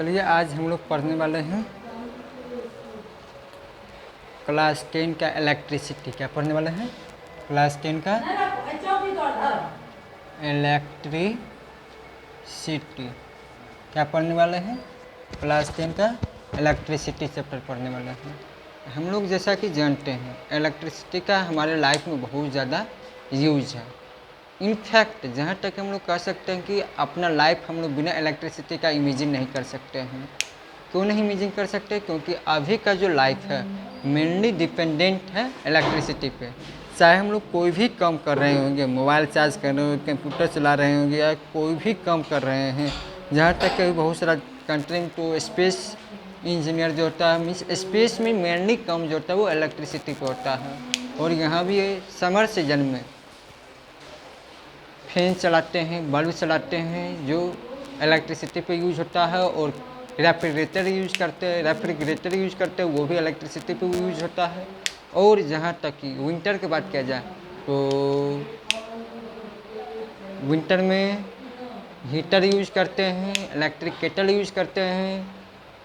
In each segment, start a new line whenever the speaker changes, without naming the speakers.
चलिए आज हम लोग पढ़ने वाले हैं क्लास 10 का इलेक्ट्रिसिटी। क्या पढ़ने वाले हैं? क्लास 10 का इलेक्ट्रिसिटी। क्या पढ़ने वाले हैं? क्लास 10 का इलेक्ट्रिसिटी चैप्टर पढ़ने वाले हैं। हम लोग जैसा कि जानते हैं इलेक्ट्रिसिटी का हमारे लाइफ में बहुत ज़्यादा यूज है। इनफैक्ट जहाँ तक हम लोग कह सकते हैं कि अपना लाइफ हम लोग बिना इलेक्ट्रिसिटी का इमेजिन नहीं कर सकते हैं। क्यों नहीं इमेजिन कर सकते? क्योंकि अभी का जो लाइफ है मेनली डिपेंडेंट है इलेक्ट्रिसिटी पे। चाहे हम लोग कोई भी काम कर रहे होंगे, मोबाइल चार्ज कर रहे होंगे, कंप्यूटर चला रहे होंगे या कोई भी काम कर रहे हैं, जहाँ तक कि बहुत सारा कंट्री तो स्पेस इंजीनियर जो होता है मीन्स स्पेस में मेनली काम जो होता है वो इलेक्ट्रिसिटी पे होता है। और यहाँ भी समर सीजन में फैन चलाते हैं, बल्ब चलाते हैं जो इलेक्ट्रिसिटी पे यूज होता है। और रेफ्रिजरेटर यूज करते हैं वो भी इलेक्ट्रिसिटी पे यूज होता है। और जहाँ तक कि विंटर की बात किया जाए तो विंटर में हीटर यूज करते हैं, इलेक्ट्रिक केटल यूज करते हैं,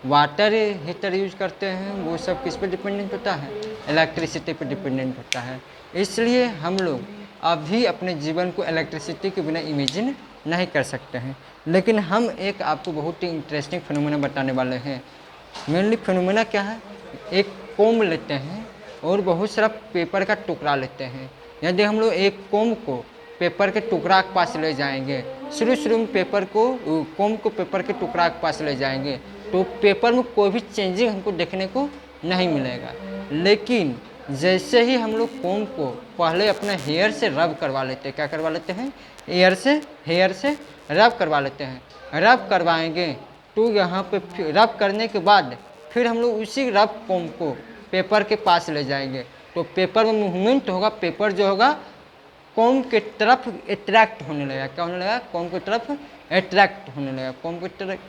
वाटर हीटर यूज करते हैं। वो सब किस पे डिपेंडेंट होता है? इलेक्ट्रिसिटी पे डिपेंडेंट होता है। इसलिए हम लोग अभी अपने जीवन को इलेक्ट्रिसिटी के बिना इमेजिन नहीं कर सकते हैं। लेकिन हम एक आपको बहुत ही इंटरेस्टिंग फिनोमेना बताने वाले हैं। मेनली फिनोमेना क्या है? एक कोम लेते हैं और बहुत सारा पेपर का टुकड़ा लेते हैं। यदि हम लोग एक कोम को पेपर के टुकड़ा के पास ले जाएंगे, शुरू में कोम को पेपर के टुकड़ा के पास ले जाएंगे तो पेपर में कोई भी चेंजिंग हमको देखने को नहीं मिलेगा। लेकिन जैसे ही हम लोग कोम को पहले अपने हेयर से रब करवा लेते हैं, क्या करवा लेते हैं? हेयर से रब करवा लेते हैं। रब करवाएंगे तो यहाँ पे रब करने के बाद फिर हम लोग उसी रब कोम को पेपर के पास ले जाएंगे तो पेपर में मूवमेंट होगा। पेपर जो होगा कोम के तरफ अट्रैक्ट होने लगेगा। क्या होने लगेगा? कोम की तरफ अट्रैक्ट होने लगेगा।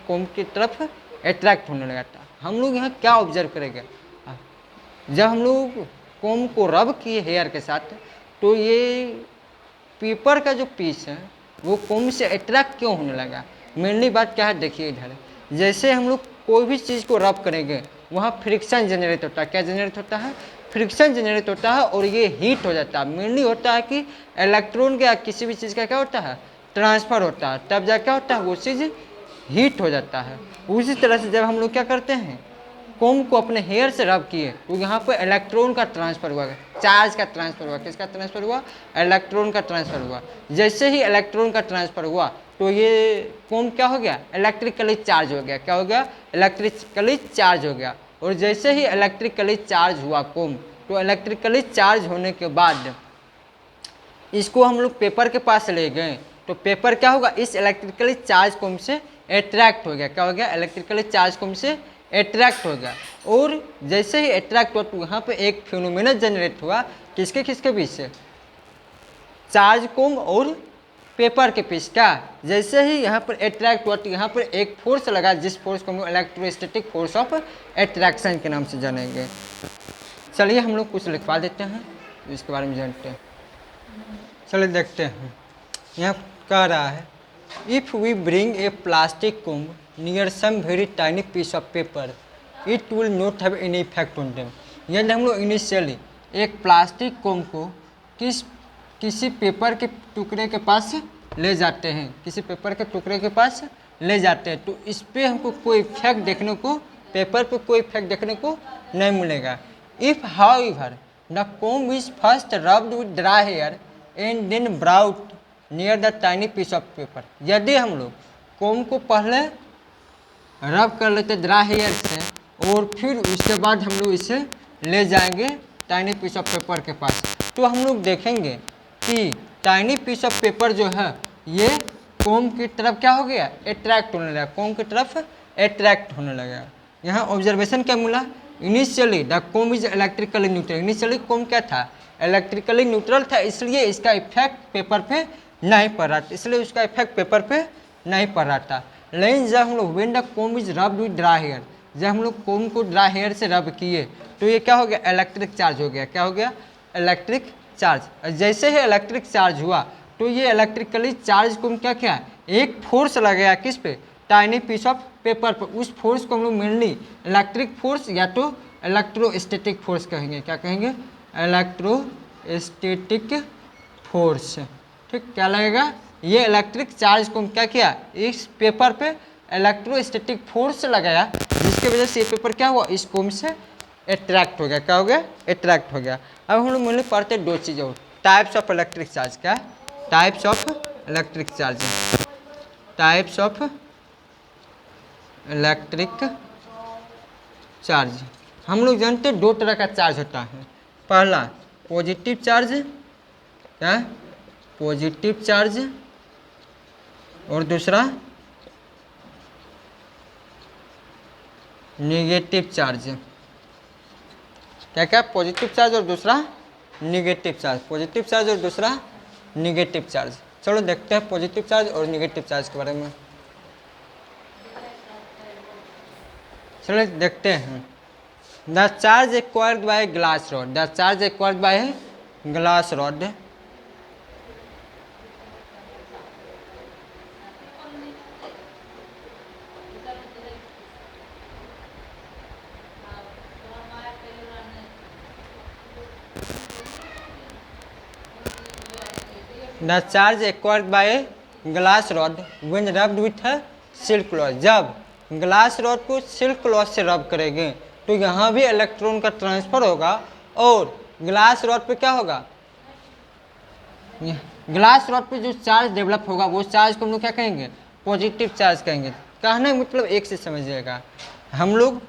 कोम की तरफ अट्रैक्ट होने लगा। हम लोग यहाँ क्या ऑब्जर्व करेंगे? जब हम लोग कोम को रब किए हेयर के साथ तो ये पेपर का जो पीस है वो कोम से अट्रैक्ट क्यों होने लगा? मेनली बात क्या है देखिए इधर। जैसे हम लोग कोई भी चीज़ को रब करेंगे वहाँ फ्रिक्शन जनरेट होता है। क्या जनरेट होता है? फ्रिक्शन जनरेट होता है और ये हीट हो जाता है। मेनली होता है कि इलेक्ट्रॉन का किसी भी चीज़ का क्या होता है? ट्रांसफ़र होता है। तब जा क्या होता है? वो चीज़ हीट हो जाता है। उसी तरह से जब हम लोग क्या करते हैं कोम को अपने हेयर से रब किए तो यहाँ पर इलेक्ट्रॉन का ट्रांसफ़र हुआ, चार्ज का ट्रांसफ़र हुआ। किसका ट्रांसफ़र हुआ? इलेक्ट्रॉन का ट्रांसफ़र हुआ। जैसे ही इलेक्ट्रॉन का ट्रांसफ़र हुआ तो ये कोम क्या हो गया? इलेक्ट्रिकली चार्ज हो गया। क्या हो गया? इलेक्ट्रिकली चार्ज हो गया। और जैसे ही इलेक्ट्रिकली चार्ज हुआ कोम तो इलेक्ट्रिकली चार्ज होने के बाद इसको हम लोग पेपर के पास ले गए तो पेपर क्या होगा? इस इलेक्ट्रिकली चार्ज कोम से अट्रैक्ट हो गया। क्या हो गया? इलेक्ट्रिकली चार्ज कोम से अट्रैक्ट हो गया। और जैसे ही अट्रैक्ट हुआ तो यहाँ पे एक फिनोमेना जनरेट हुआ। किसके बीच से? चार्ज कोम और पेपर के बीच। क्या? जैसे ही यहाँ पर अट्रैक्ट हुआ तो यहाँ पर एक फोर्स लगा जिस फोर्स को हम इलेक्ट्रोस्टैटिक फोर्स ऑफ अट्रैक्शन के नाम से जानेंगे। चलिए हम लोग कुछ लिखवा देते हैं इसके बारे में जानते हैं। चलिए देखते हैं। यहाँ कह रहा है if we bring a plastic comb near some very tiny piece of paper it will not have any effect on them. यदि हम लोग इनिशियली एक प्लास्टिक कोम को किसी पेपर के टुकड़े के पास ले जाते हैं, किसी पेपर के टुकड़े के पास ले जाते हैं तो इस पर हमको कोई इफेक्ट देखने को, पेपर पे कोई इफेक्ट देखने को नहीं मिलेगा। If however the comb is first rubbed with dry hair and then brought near the tiny piece of paper. यदि हम लोग कोम को पहले रब कर लेते ड्राई हेयर से और फिर उसके बाद हम लोग इसे ले जाएंगे टाइनी पीस ऑफ पेपर के पास तो हम लोग देखेंगे कि टाइनी पीस ऑफ पेपर जो है ये कोम की तरफ क्या हो गया? अट्रैक्ट होने लगा। कोम की तरफ अट्रैक्ट होने लगा। यहाँ ऑब्जर्वेशन क्या मिला? Initially the comb is electrically neutral. Initially comb क्या था? इलेक्ट्रिकली न्यूट्रल था, इसलिए इसका इफेक्ट पेपर पे नहीं पड़ रहा था। इसलिए उसका इफेक्ट पेपर पे नहीं पड़ रहा था। लेकिन जब हम लोग when the comb is rubbed with dry hair, जब हम लोग कोम को ड्राई हेयर से रब किए तो ये क्या हो गया? इलेक्ट्रिक चार्ज हो गया। क्या हो गया? Electric charge. जैसे ही इलेक्ट्रिक चार्ज हुआ तो ये इलेक्ट्रिकली चार्ज को क्या एक फोर्स लगाया किस पे? टाइनी पीस ऑफ पेपर पर। उस फोर्स को हम लोग मेनली इलेक्ट्रिक फोर्स या तो इलेक्ट्रोस्टैटिक फोर्स कहेंगे। क्या कहेंगे? Electrostatic force. ठीक, क्या लगेगा? ये इलेक्ट्रिक चार्ज को क्या किया, इस पेपर पे इलेक्ट्रोस्टैटिक फोर्स लगाया, जिसकी वजह से ये पेपर क्या हुआ, इस कोम से अट्रैक्ट हो गया। क्या हो गया? अट्रैक्ट हो गया। अब हम लोग मेनली पढ़ते हैं दो चीज़ और, टाइप्स ऑफ इलेक्ट्रिक चार्ज। क्या? Types of electric charge. Types of electric charge. हम लोग जानते हैं दो तरह का चार्ज होता है। पहला पॉजिटिव चार्ज, क्या? पॉजिटिव चार्ज, और दूसरा नेगेटिव चार्ज। क्या क्या? पॉजिटिव चार्ज और दूसरा नेगेटिव चार्ज। पॉजिटिव चार्ज और दूसरा नेगेटिव चार्ज। चलो देखते हैं पॉजिटिव चार्ज और नेगेटिव चार्ज के बारे में। चलो देखते हैं। The charge acquired by glass rod. The charge acquired by glass rod. The charge acquired by a glass rod when rubbed with a silk cloth। जब ग्लास रॉड को silk cloth से रब करेंगे तो यहाँ भी इलेक्ट्रॉन का ट्रांसफर होगा, और ग्लास रॉड पे क्या होगा, ग्लास रॉड पे जो चार्ज डेवलप होगा वो चार्ज को हम लोग क्या कहेंगे, पॉजिटिव चार्ज कहेंगे। कहने मतलब एक से समझिएगा, हम लोग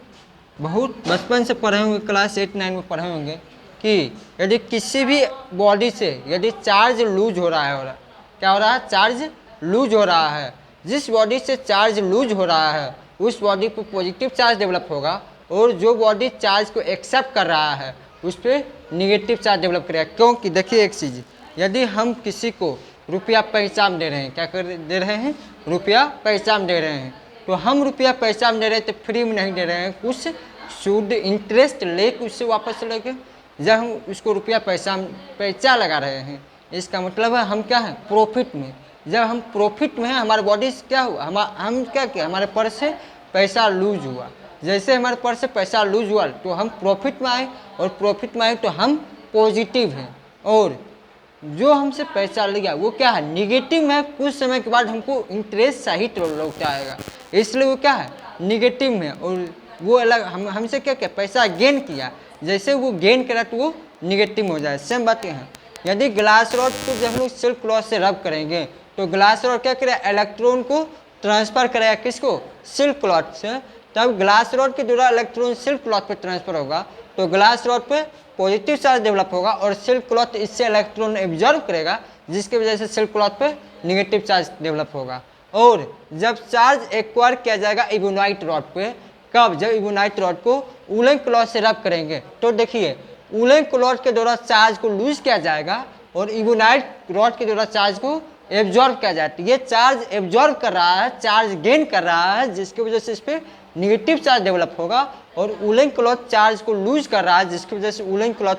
बहुत बचपन से पढ़े होंगे, क्लास 8-9 में पढ़े होंगे कि यदि किसी भी बॉडी से यदि चार्ज लूज हो रहा है, क्या हो रहा है, चार्ज लूज हो रहा है, जिस बॉडी से चार्ज लूज हो रहा है उस बॉडी पर पॉजिटिव चार्ज डेवलप होगा, और जो बॉडी चार्ज को एक्सेप्ट कर रहा है उस पर निगेटिव चार्ज डेवलप करेगा। क्योंकि देखिए एक चीज़, यदि हम किसी को रुपया पैसा में दे रहे हैं, क्या कर दे रहे हैं, रुपया पैसा में दे रहे हैं, तो हम रुपया पैसा में दे रहे हैं तो फ्री में नहीं दे रहे हैं, कुछ सूद इंटरेस्ट लेके उससे वापस लेके। जब हम उसको रुपया पैसा लगा रहे हैं, इसका मतलब है हम क्या हैं, प्रॉफिट में। जब हम प्रॉफिट में हैं, हमारे बॉडी से क्या हुआ, हम क्या किया, हमारे पर्स से पैसा लूज हुआ। जैसे हमारे पर्स से पैसा लूज हुआ तो हम प्रॉफिट में आए, और प्रॉफिट में आए तो हम पॉजिटिव हैं, और जो हमसे पैसा लिया वो क्या है, निगेटिव में। कुछ समय के बाद हमको इंटरेस्ट सहित लौट आएगा, इसलिए वो क्या है, निगेटिव में। और वो अलग हमसे क्या क्या पैसा गेन किया, जैसे वो गेन करा तो वो निगेटिव हो जाए। सेम बात है, यदि ग्लास रॉड को जब हम लोग सिल्क क्लॉथ से रब करेंगे तो ग्लास रॉड क्या करेगा, इलेक्ट्रॉन को ट्रांसफर करेगा, किसको, सिल्क क्लॉथ से। तब ग्लास रॉड के द्वारा इलेक्ट्रॉन सिल्क क्लॉथ पे ट्रांसफर होगा तो ग्लास रॉड पे पॉजिटिव चार्ज डेवलप होगा, और सिल्क क्लॉथ इससे इलेक्ट्रॉन एब्जॉर्ब करेगा, जिसकी वजह से सिल्क क्लॉथ पे निगेटिव चार्ज डेवलप होगा। और जब चार्ज एक्वायर किया जाएगा इबोनाइट रॉड पे, कब, जब इबोनाइट रॉड को वूलन क्लॉथ से रब करेंगे तो देखिए वूलन क्लॉथ के द्वारा चार्ज को लूज किया जाएगा, और इबोनाइट रॉड के द्वारा चार्ज को एब्जॉर्ब किया जाता है। ये चार्ज एब्जॉर्ब कर रहा है, चार्ज गेन कर रहा है, जिसकी वजह से इस पर निगेटिव चार्ज डेवलप होगा, और वूलन क्लॉथ चार्ज को लूज कर रहा है, जिसकी वजह से वूलन क्लॉथ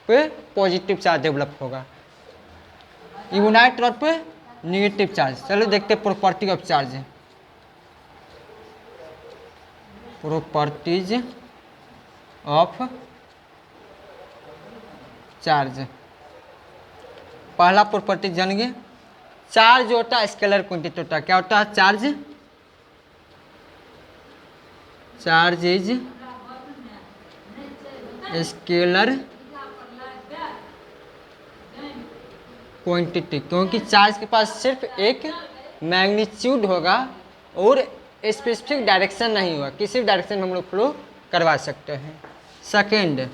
पे पॉजिटिव चार्ज डेवलप होगा, इबोनाइट रॉड पे निगेटिव चार्ज। चलो देखते हैं property of charge. Properties of charge. पहला प्रॉपर्टी जानिए, चार्ज जो होता है स्केलर क्वांटिटी होता है। क्या होता है, charge, charge is scalar quantity, क्योंकि चार्ज के पास सिर्फ एक मैग्नीट्यूड होगा और स्पेसिफिक डायरेक्शन नहीं होगा, किसी भी डायरेक्शन में हम लोग फ्लो करवा सकते हैं। Second,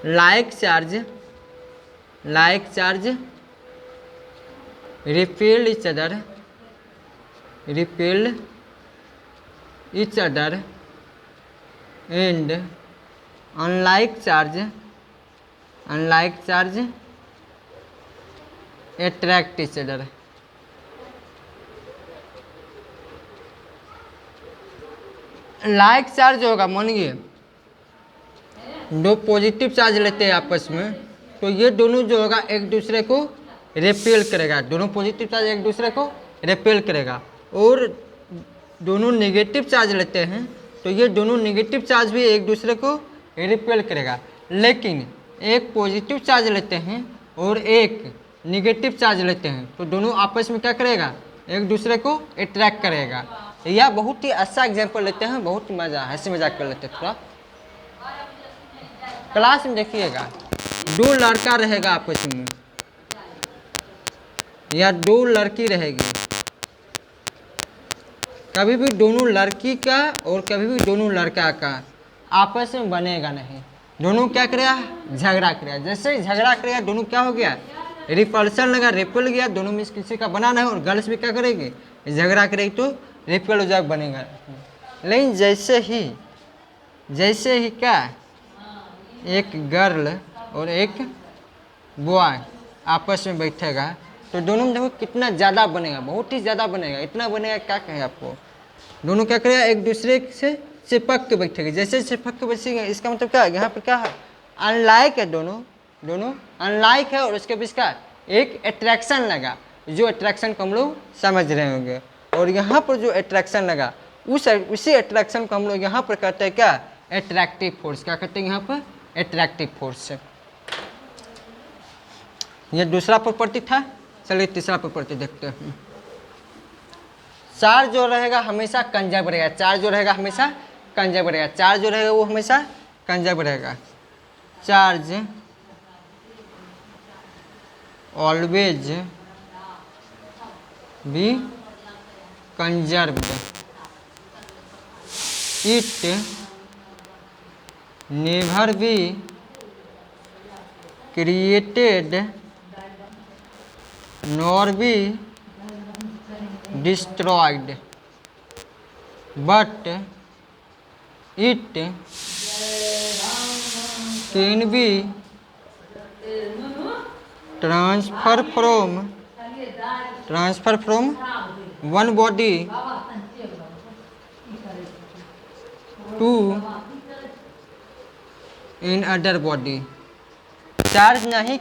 like charge repel each other and unlike charge attract each other. Like charge होगा, मानिए दो पॉजिटिव चार्ज लेते हैं आपस में, तो ये दोनों जो होगा एक दूसरे को रिपेल करेगा, दोनों पॉजिटिव चार्ज एक दूसरे को रिपेल करेगा। और दोनों नेगेटिव चार्ज लेते हैं तो ये दोनों नेगेटिव चार्ज भी एक दूसरे को रिपेल करेगा। लेकिन एक पॉजिटिव चार्ज लेते हैं और एक नेगेटिव चार्ज लेते हैं तो दोनों आपस में क्या करेगा, एक दूसरे को अट्रैक्ट करेगा। यह बहुत ही अच्छा एग्जाम्पल लेते हैं, बहुत मजा हंसी मजाक कर लेते हैं थोड़ा। क्लास में देखिएगा, दो लड़का रहेगा आपस में या दो लड़की रहेगी, कभी भी दोनों लड़की का और कभी भी दोनों लड़का का आपस में बनेगा नहीं। दोनों क्या करेगा, झगड़ा करेगा। जैसे ही झगड़ा करेगा दोनों क्या हो गया, रिपल्सन लगा, रिपल गया, दोनों में किसी का बनाना है। और गर्ल्स भी क्या करेगी, झगड़ा करेगी तो रिपल हो जाए बनेगा। लेकिन जैसे ही क्या, एक गर्ल और एक बॉय आपस में बैठेगा तो दोनों में देखो कितना ज़्यादा बनेगा, बहुत ही ज़्यादा बनेगा। इतना बनेगा क्या कहें आपको। दोनों क्या करेगा, एक दूसरे से चिपक के बैठेगा। जैसे चिपक के बैठेंगे इसका मतलब क्या है, यहाँ पर क्या है, अनलाइक है, दोनों अनलाइक है और उसके बीच का एक अट्रैक्शन लगा, जो अट्रैक्शन को हम लोग समझ रहे होंगे। और यहाँ पर जो अट्रैक्शन लगा उसी अट्रैक्शन को हम लोग यहाँ पर कहते हैं क्या, अट्रैक्टिव फोर्स। क्या कहते हैं यहाँ पर, अट्रैक्टिव फोर्स। ये दूसरा प्रॉपर्टी था। चलिए तीसरा प्रॉपर्टी देखते हैं। चार्ज जो रहेगा हमेशा कंजर्व रहेगा, चार्ज जो रहेगा हमेशा कंजर्व रहेगा, चार्ज जो रहेगा वो हमेशा कंजर्व रहेगा। Charge always be conserved, it never be created nor be destroyed, but it can be transferred from one body to another body। Charge नहीं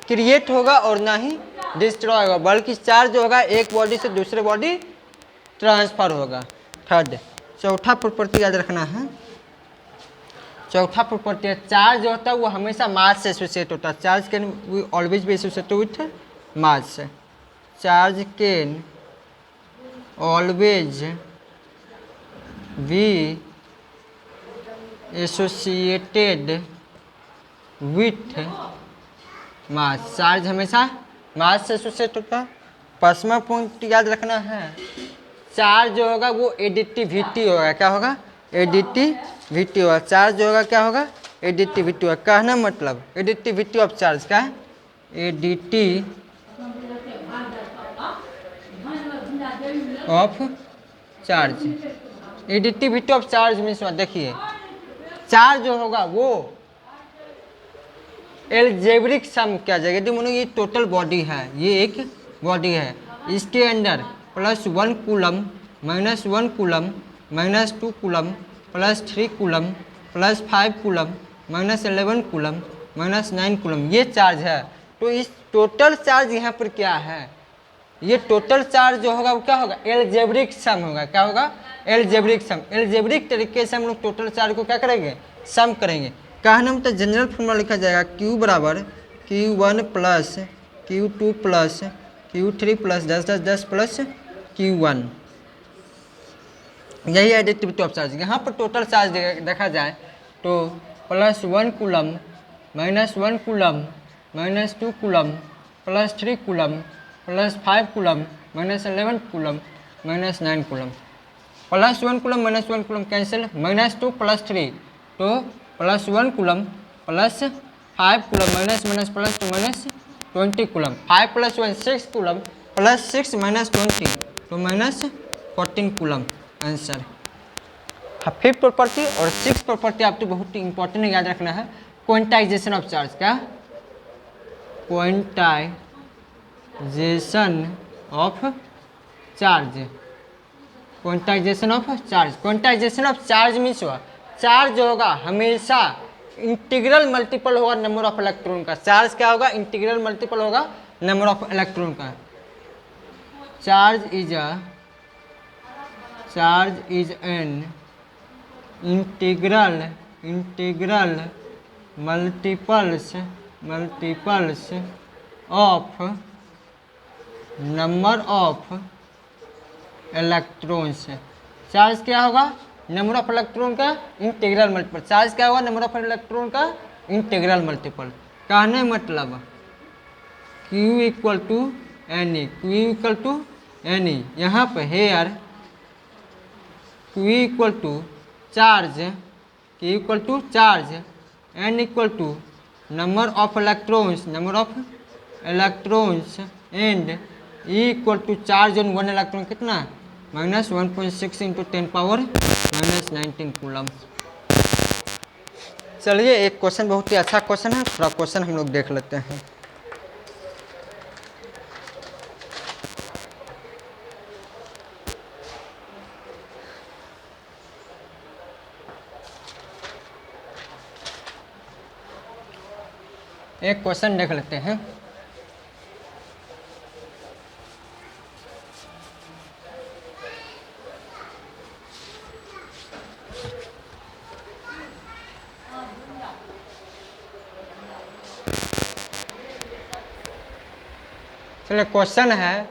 क्रिएट होगा और ना ही डिस्ट्रॉय होगा, बल्कि चार्ज जो होगा एक बॉडी से दूसरे बॉडी ट्रांसफर होगा। थर्ड, चौथा प्रॉपर्टी याद रखना है। चौथा प्रॉपर्टी है, चार्ज जो होता है वो हमेशा मास से एसोसिएट होता है। Charge can always be associated with mass. Charge can always be associated with mass. Charge हमेशा मास से एसोसिएट होता है। पांचवा पॉइंट याद रखना है, चार्ज जो होगा वो एडिटिविटी होगा। क्या होगा, एडिटिविटी होगा। चार्ज जो होगा क्या होगा, एडिटिविटी होगा। कहना मतलब एडिटिविटी ऑफ चार्ज क्या है, additivity of charge. Additivity of charge means देखिए, चार्ज जो होगा वो एल्जेब्रिक सम किया जाएगा। यदि मानो ये टोटल बॉडी है, ये एक बॉडी है, इसके अंदर +1 coulomb, -1 coulomb, -2 coulomb, +3 coulomb, +5 coulomb, -11 coulomb, -9 coulomb ये चार्ज है। तो इस टोटल चार्ज यहाँ पर क्या है, ये टोटल चार्ज जो होगा वो क्या होगा, एल्जेब्रिक सम होगा। क्या होगा, एल्जेब्रिक सम। एल्जेब्रिक तरीके से हम लोग टोटल चार्ज को क्या करेंगे, सम करेंगे। कहना मतलब जनरल फॉर्मूला लिखा जाएगा, Q बराबर Q1 + Q2 + Q3 + 10 10 10 plus Q1। यही एडिटिविटी ऑफ चार्ज। यहाँ पर टोटल चार्ज देखा जाए तो +1 coulomb, -1 coulomb, -2 coulomb, +3 coulomb, +5 coulomb, -11 coulomb, -9 coulomb. +1 coulomb -1 coulomb cancel, -2 + 3 तो +1 कूलम +5 कूलम -+ प्लस तो -20 कूलम। 5 + 1 6 कूलम +6 -20 तो -14 कूलम आंसर। फिफ्थ प्रॉपर्टी और सिक्स प्रॉपर्टी आपको बहुत ही इंपॉर्टेंट याद रखना है, क्वांटाइजेशन ऑफ चार्ज। क्या, quantization of charge. Quantization of charge, quantization of charge means हुआ चार्ज जो होगा हमेशा इंटीग्रल मल्टीपल होगा नंबर ऑफ इलेक्ट्रॉन का। चार्ज क्या होगा, इंटीग्रल मल्टीपल होगा नंबर ऑफ इलेक्ट्रॉन का। Charge is an integral multiples of number of electrons. Charge क्या होगा? नंबर ऑफ इलेक्ट्रॉन का इंटीग्रल मल्टीपल। चार्ज क्या होगा? नंबर ऑफ इलेक्ट्रॉन का इंटीग्रल मल्टीपल। कहने मतलब Q equal to N E, यहाँ पे here Q equal to charge, N equal to number of electrons and E equal to charge on one electron कितना? -1.6 into 10 power -19 coulomb. चलिए एक question बहुत ही अच्छा क्वेश्चन है, थोड़ा क्वेश्चन हम लोग देख लेते हैं। एक क्वेश्चन देख लेते हैं। चलिए क्वेश्चन है,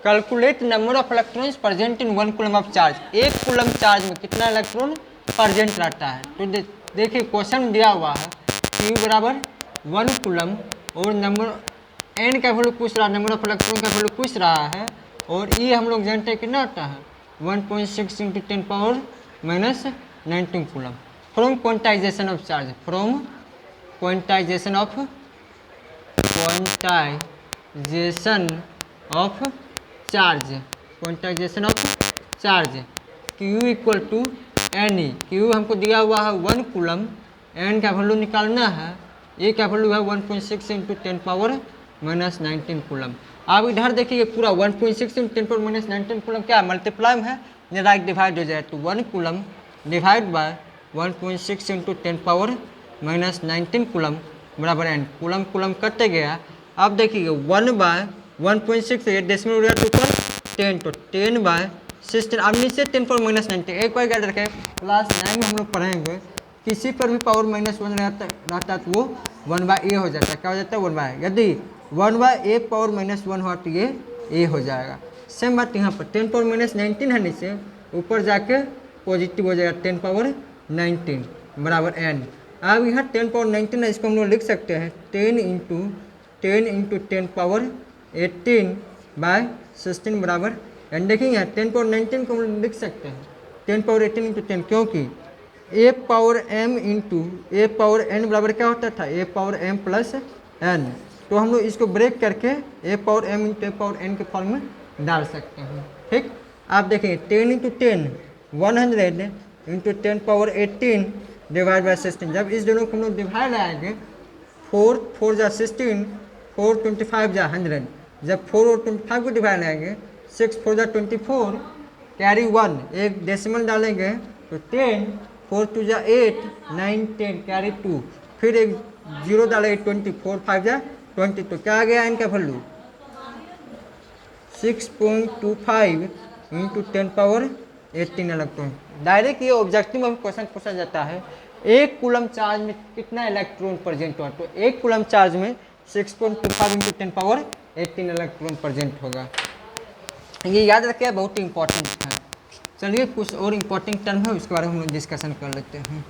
calculate number of electrons present in 1 coulomb of charge. 1 coulomb charge में कितना इलेक्ट्रॉन प्रेजेंट रहता है? तो देखिए क्वेश्चन दिया हुआ है Q बराबर 1 कूलम और नंबर N का वैल्यू पूछ रहा है, नंबर ऑफ इलेक्ट्रॉन का वैल्यू पूछ रहा है, और E हम लोग जानते हैं कितना होता है 1.6 into 10 power -19 coulomb. From quantization of charge, quantization of charge Q equal to N E. Q हमको दिया हुआ है 1 कूलम, N का वैल्यू निकालना है, E का वैल्यू है 1.6 इंटू 10 पावर -19 कूलम। आप इधर देखिए पूरा 1.6 इंटू 10 पावर -19 कूलम क्या मल्टीप्लाई है, राइट डिवाइड हो जाए तो 1 coulomb divide by 1.6 into 10 power -19 coulomb बराबर n। कूलम कटते गया। अब देखिए 1/1.6 ये डेसिमल हो गया तो ऊपर 10, तो 10/16। अब नीचे 10 पावर -19। एक बार याद रखें क्लास 9 में हम लोग पढ़ेंगे, किसी पर भी पावर -1 रहता है तो वो 1/a हो जाता है। क्या हो जाता है? 1/a। यदि 1/a पावर -1 हुआ तो ये a हो जाएगा। सेम बात यहाँ पर 10 पावर -19 है, नीचे ऊपर जाके पॉजिटिव हो जाएगा 10 पावर 19 बराबर n। अब यहाँ 10 पावर 19 है, इसको हम लोग लिख सकते हैं 10 इंटू 10 पावर 18/16 बराबर n। देखिए यहाँ 10 पावर 19 को हम लोग लिख सकते हैं 10 पावर 18 इंटू 10, क्योंकि a power m into a power n बराबर क्या होता था? a power m plus n। तो हम लोग इसको ब्रेक करके a power m into a power n के फॉर्म में डाल सकते हैं। ठीक, आप देखें 10 into 10 100 into 10 power 18 divide by 16। जब इस दोनों को हम लोग डिवाइड आएंगे 4 जा 16, 4 25 जा 100। जब 4 और 25 को डिवाइड आएंगे 6 4 जा 24, कैरी 1 एक डेसिमल डालेंगे तो 10, 4 2 जा 8, 9 10 कैरी 2, फिर एक 0 डालेंगे 20, 4 5 जा 20। तो क्या आ गया इनका value? 6.25 into 10 power 18 electron. Direct ये ऑब्जेक्टिव में क्वेश्चन पूछा जाता है, 1 कूलम चार्ज में कितना इलेक्ट्रॉन प्रेजेंट हुआ? तो 1 कूलम चार्ज में 6.25 इंटू 10 पावर 18 इलेक्ट्रॉन प्रेजेंट होगा। ये याद रखिए, बहुत ही इंपॉर्टेंट है। चलिए कुछ और इम्पोर्टेंट टर्म है उसके बारे में हम लोग डिस्कशन कर लेते हैं।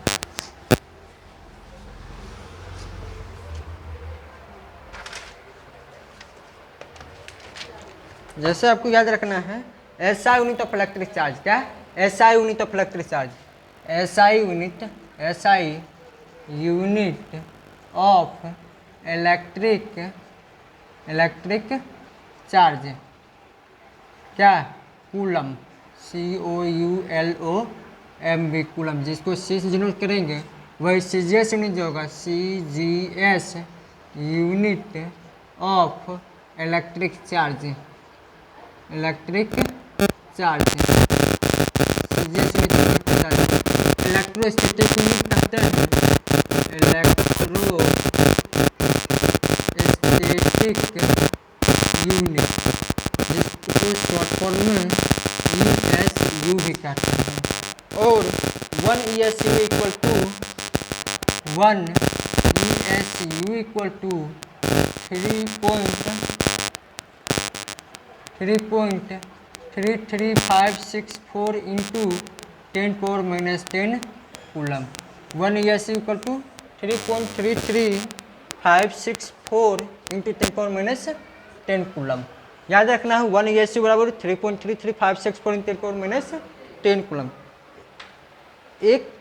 जैसे आपको याद रखना है SI unit of electric charge. क्या? SI unit of electric charge. SI unit of electric charge क्या? Coulomb, COULOMB coulomb. जिसको C से डिनोट करेंगे वही CGS यूनिट जो होगा, CGS unit of electric charge. CGS unit of charge. Electrostatic unit कहते हैं, इलेक्ट्रोस्टैटिक यूनिट जिसको शॉर्ट यू भी कहते हैं। और 1 ESU equal to 1 ESU equal to 3.33564 into 10⁻10 coulomb. 1 ESU equal to 3.33564 into 10⁻10 coulomb. याद रखना है 1 ESU बराबर 3.33564 इंटू 10⁻10 कूलम। एक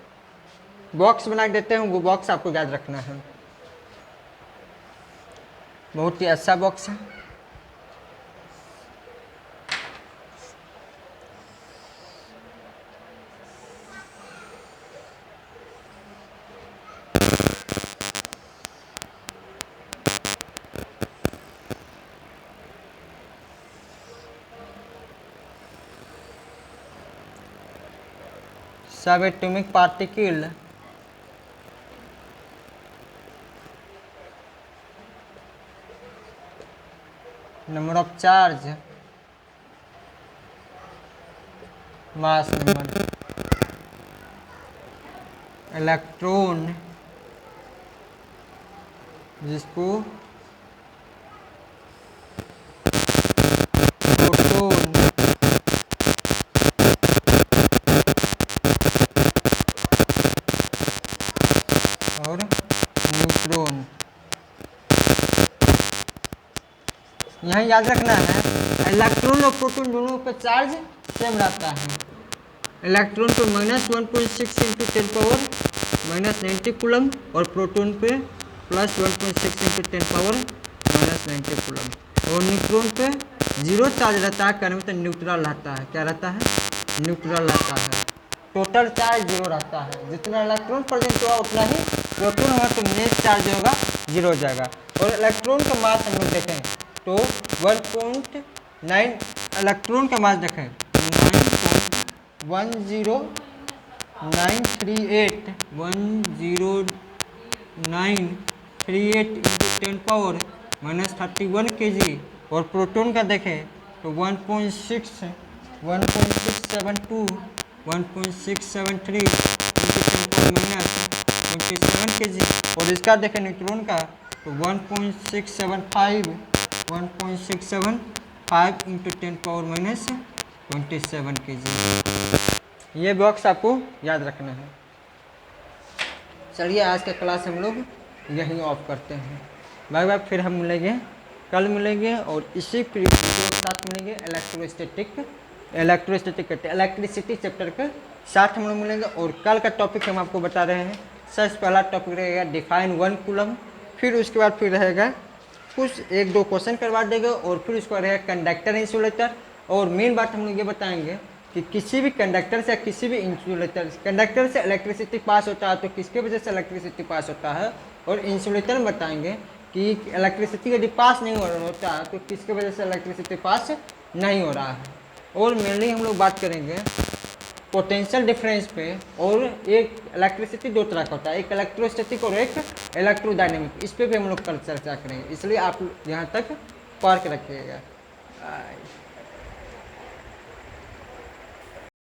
बॉक्स बना के देते हैं, वो बॉक्स आपको याद रखना है, बहुत ही अच्छा बॉक्स है। सब atomic particle number of charge mass number electron जिसको प्रोटॉन और न्यूट्रॉन। यहाँ याद रखना है इलेक्ट्रॉन और प्रोटॉन दोनों पर चार्ज सेम रहता है। इलेक्ट्रॉन पे -1.6 इंटू 10⁻90 कूलम और प्रोटॉन पे +1.6 इंटू 10⁻90 कूलम। और न्यूट्रॉन पे 0 चार्ज रहता है, कहने मतलब न्यूट्रल रहता है। क्या रहता है? न्यूट्रल रहता है। टोटल चार्ज 0 रहता है, जितना इलेक्ट्रॉन प्रेजेंट होगा उतना ही प्रोटॉन होगा, तो नेट चार्ज होगा 0 हो जाएगा। और इलेक्ट्रॉन का मास हम लोग देखें तो 1.9 इलेक्ट्रॉन का मास देखें 9.10938 इंटू 10⁻31 kg। और प्रोटॉन का देखें तो 1.672 1.673 इंटू 10⁻27 kg। और इसका देखें न्यूट्रॉन का तो 1.675 इंटू 10⁻27 kg। ये बॉक्स आपको याद रखना है। चलिए आज का क्लास हम लोग यहीं ऑफ करते हैं। बाय बाय, फिर हम मिलेंगे, कल मिलेंगे और इसी के साथ मिलेंगे इलेक्ट्रिसिटी चैप्टर के साथ हम लोग मिलेंगे। और कल का टॉपिक हम आपको बता रहे हैं, सबसे पहला टॉपिक रहेगा डिफाइन 1 कूलम। फिर उसके बाद फिर रहेगा कुछ 1-2 क्वेश्चन करवा देगा। और फिर उसके बाद रहेगा कंडक्टर इंसुलेटर। और मेन बात हम लोग ये बताएंगे कि किसी भी कंडक्टर से किसी भी इंसुलेटर, कंडक्टर से इलेक्ट्रिसिटी पास होता है तो किसके वजह से इलेक्ट्रिसिटी पास होता है। और इंसुलेटर में बताएंगे कि इलेक्ट्रिसिटी यदि पास नहीं होता है तो किसके वजह से इलेक्ट्रिसिटी पास नहीं हो रहा है। और मेनली हम लोग बात करेंगे पोटेंशियल डिफरेंस पे। और एक इलेक्ट्रिसिटी 2 तरह का होता है, एक इलेक्ट्रोस्टैटिक और एक इलेक्ट्रोडायनेमिक। इस पर भी हम लोग कल चर्चा करेंगे, इसलिए आप यहाँ तक पढ़ के रखिएगा।